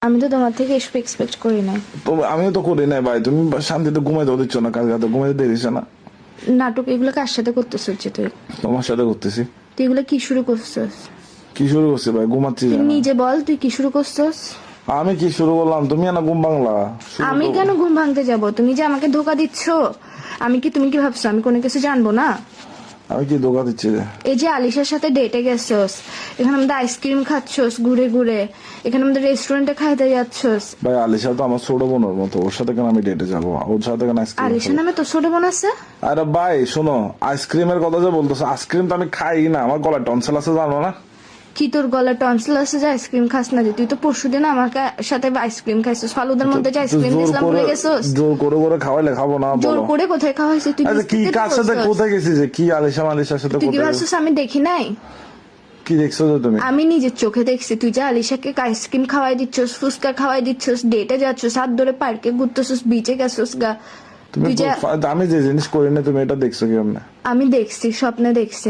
আমি তো তোমার থেকে এসব এক্সপেক্ট করি নাই। তো আমিও তো করি নাই ভাই, তুমি শান্তিতে ঘুমাইতে দিচ্ছ না, কাজ রাতে ঘুমাইতে দিচ্ছ না। নাটক এগুলো কার সাথে করতেছ হচ্ছে তুই? তোমার সাথে করতেছি। তুই এগুলো কি শুরু করছস? কি শুরু করছি ভাই? ঘুমাচ্ছি তুই না। নিজে বল তুই কি শুরু করছস? আমি কি শুরু করলাম? তুমি না ঘুম বাংলা। আমি কেন ঘুম ভাঙতে যাব? তুমি যে আমাকে ধোকা দিচ্ছ, তুমি কি ভাবছো আমি কোনো কিছু জানবো না? আমি কি ধোকা দিচ্ছি রে? এই যে আলিশার সাথে ডেটে গেছস, এখানে আমাদের আইসক্রিম খাচ্ছস ঘুরে ঘুরে, এখানে আমাদের রেস্টুরেন্টে খাইতে যাচ্ছস। ভাই আলিশা তো আমার ছোট বোনের মতো, ওর সাথে কেন আমি ডেটে যাবো? ওর সাথে কেন আইসক্রিম আলিশা নামে তোর ছোট বোন আছে? আরে ভাই শোনো, আইসক্রিমের কথা যে বলতেছো, আইসক্রিম তো আমি খাই না, আমার গলায় টনসিল আছে জানো না? কি তোর গলা টনসিল আছে যে আইসক্রিম খাস না? তুই তো পরশুদিন আমার সাথে আইসক্রিম খাইছিস, ফালুদার মধ্যে যে আইসক্রিম দিয়েছিলাম ভুলে গেছিস? জোর করে খাওয়াইলে খাবো না জোর বলো? করে কোথায় খাওয়াইছিস তুই? আচ্ছা কি কার সাথে কোথায় গেছিস? যে কি আলিশার সাথে তুই কি কোথায় ভাবছিস আমি দেখি নাই? কি দেখছো যে তুমি? আমি নিজের চোখে দেখছি তুই যে আলিশাকে আইসক্রিম খাওয়াই দিচ্ছস, ফুচকা খাওয়াই দিচ্ছস, ডেটে যাচ্ছস, হাত ধরে পার্কে ঘুরতেছস, বিচে গেছস গা। তুমি তুই যে আমি যে জিনিস করি না তুমি এটা দেখছো কি? আমি দেখছি, স্বপ্নে দেখছি।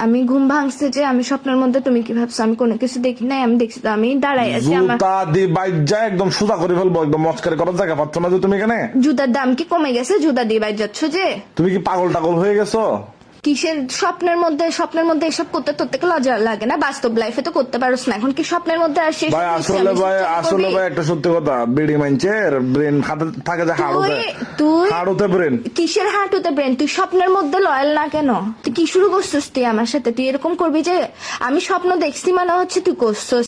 আমি ঘুম ভাঙছে যে আমি স্বপ্নের মধ্যে, তুমি কি ভাবছো আমি কোনো কিছু দেখি নাই? আমি দেখছি তো, আমি দাঁড়াই আছি। আমার জুতা দিয়ে বাইর যায় একদম সোজা করে ফেলবো, একদম মস্কারি করার জায়গা পাচ্ছ না যে তুমি এখানে? জুতার দাম কি কমে গেছে? জুতা দিয়ে বাইর যাচ্ছ যে? তুমি কি পাগল টাগল হয়ে গেছো? কিসের স্বপ্নের মধ্যে এসব করতে তোর থেকে লজ্জা লাগে না? বাস্তব লাইফে তো করতে পারোস না, এখন কি স্বপ্নের মধ্যে আসিস? ভাই আসলে ভাই একটা সত্যি কথা, বিড়ি মাইনচের ব্রেন হাতে থাকে যে হাড়ুতে ব্রেন। কিসের হাঁটুতে ব্রেন? তুই স্বপ্নের মধ্যে লয়াল না কেন? তুই কি শুরু করছিস তুই আমার সাথে? তুই এরকম করবি যে আমি স্বপ্ন দেখছি মানে হচ্ছে তুই করছিস।